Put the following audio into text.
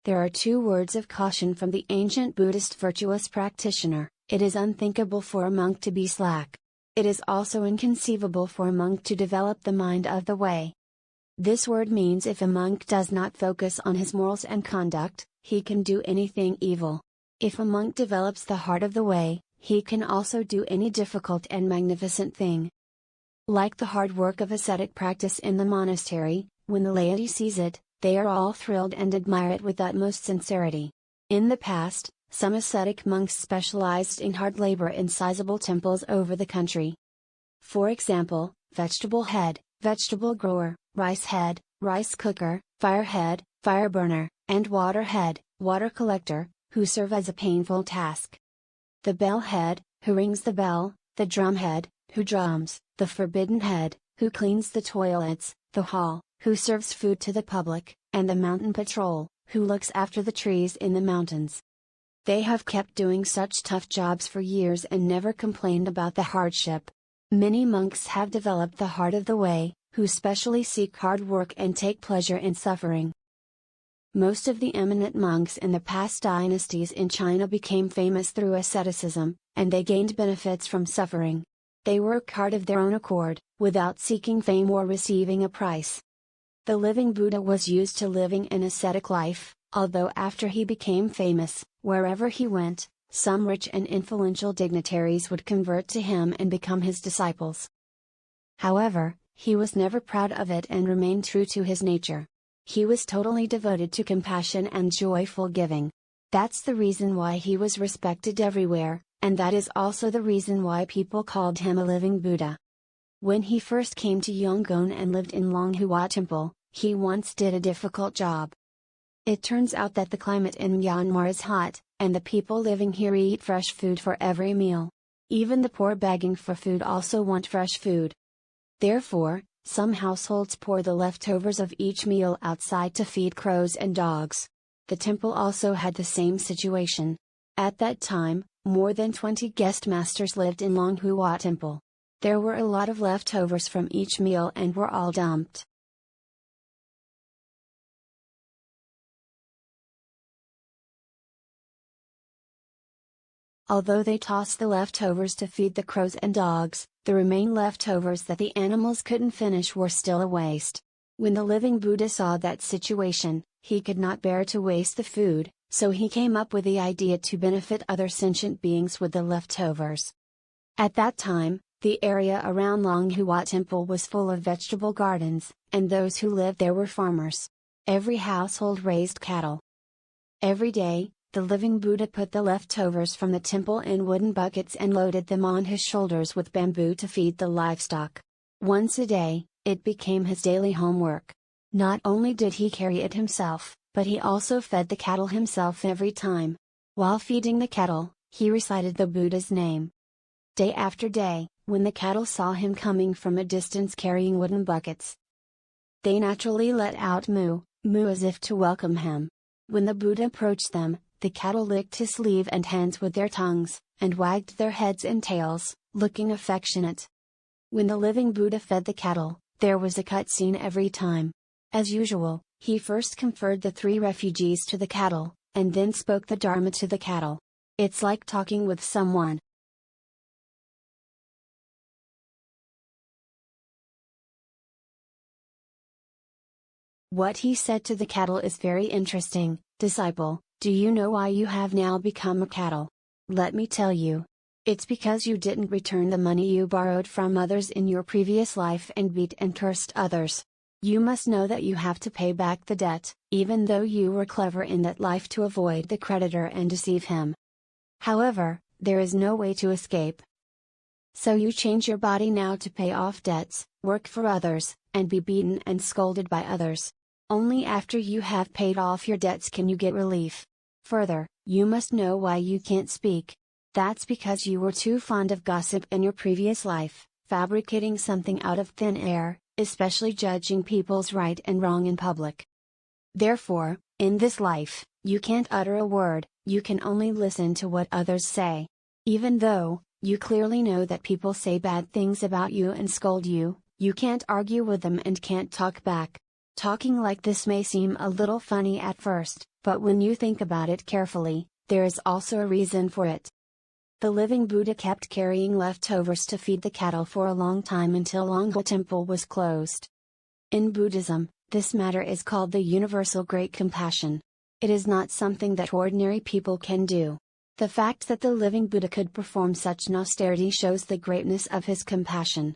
there are two words of caution from the ancient Buddhist virtuous practitioner: it is unthinkable for a monk to be slack. It is also inconceivable for a monk to develop the mind of the way. This word means if a monk does not focus on his morals and conduct, he can do anything evil. If a monk develops the heart of the way, he can also do any difficult and magnificent thing. Like the hard work of ascetic practice in the monastery, when the laity sees it, they are all thrilled and admire it with utmost sincerity. In the past, some ascetic monks specialized in hard labor in sizable temples over the country. For example, vegetable head, vegetable grower, rice head, rice cooker, fire head, fire burner, and water head, water collector, who serve as a painful task. The bell head, who rings the bell, the drum head, who drums, the forbidden head, who cleans the toilets, the hall, who serves food to the public, and the mountain patrol, who looks after the trees in the mountains. They have kept doing such tough jobs for years and never complained about the hardship. Many monks have developed the heart of the way, who specially seek hard work and take pleasure in suffering. Most of the eminent monks in the past dynasties in China became famous through asceticism, and they gained benefits from suffering. They work hard of their own accord, without seeking fame or receiving a price. The living Buddha was used to living an ascetic life, although after he became famous, wherever he went, some rich and influential dignitaries would convert to him and become his disciples. However, he was never proud of it and remained true to his nature. He was totally devoted to compassion and joyful giving. That's the reason why he was respected everywhere, and that is also the reason why people called him a living Buddha. When he first came to Yangon and lived in Longhua Temple, he once did a difficult job. It turns out that the climate in Myanmar is hot, and the people living here eat fresh food for every meal. Even the poor begging for food also want fresh food. Therefore, some households pour the leftovers of each meal outside to feed crows and dogs. The temple also had the same situation. At that time, more than 20 guest masters lived in Longhua Temple. There were a lot of leftovers from each meal and were all dumped. Although they tossed the leftovers to feed the crows and dogs, the remaining leftovers that the animals couldn't finish were still a waste. When the living Buddha saw that situation, he could not bear to waste the food, so he came up with the idea to benefit other sentient beings with the leftovers. At that time, the area around Longhua Temple was full of vegetable gardens, and those who lived there were farmers. Every household raised cattle. Every day, the living Buddha put the leftovers from the temple in wooden buckets and loaded them on his shoulders with bamboo to feed the livestock. Once a day, it became his daily homework. Not only did he carry it himself, but he also fed the cattle himself every time. While feeding the cattle, he recited the Buddha's name. Day after day, when the cattle saw him coming from a distance carrying wooden buckets, they naturally let out moo, moo as if to welcome him. When the Buddha approached them, the cattle licked his sleeve and hands with their tongues, and wagged their heads and tails, looking affectionate. When the living Buddha fed the cattle, there was a cutscene every time. As usual, he first conferred the 3 refugees to the cattle, and then spoke the Dharma to the cattle. It's like talking with someone. What he said to the cattle is very interesting. Disciple, do you know why you have now become a cattle? Let me tell you. It's because you didn't return the money you borrowed from others in your previous life and beat and cursed others. You must know that you have to pay back the debt, even though you were clever in that life to avoid the creditor and deceive him. However, there is no way to escape. So you change your body now to pay off debts, work for others, and be beaten and scolded by others. Only after you have paid off your debts can you get relief. Further, you must know why you can't speak. That's because you were too fond of gossip in your previous life, fabricating something out of thin air, especially judging people's right and wrong in public. Therefore, in this life, you can't utter a word, you can only listen to what others say. Even though, you clearly know that people say bad things about you and scold you, you can't argue with them and can't talk back. Talking like this may seem a little funny at first, But when you think about it carefully, there is also a reason for it. The living Buddha kept carrying leftovers to feed the cattle for a long time until Longwa Temple was closed. In Buddhism, this matter is called the universal great compassion. It is not something that ordinary people can do. The fact that the living Buddha could perform such an austerity shows the greatness of his compassion.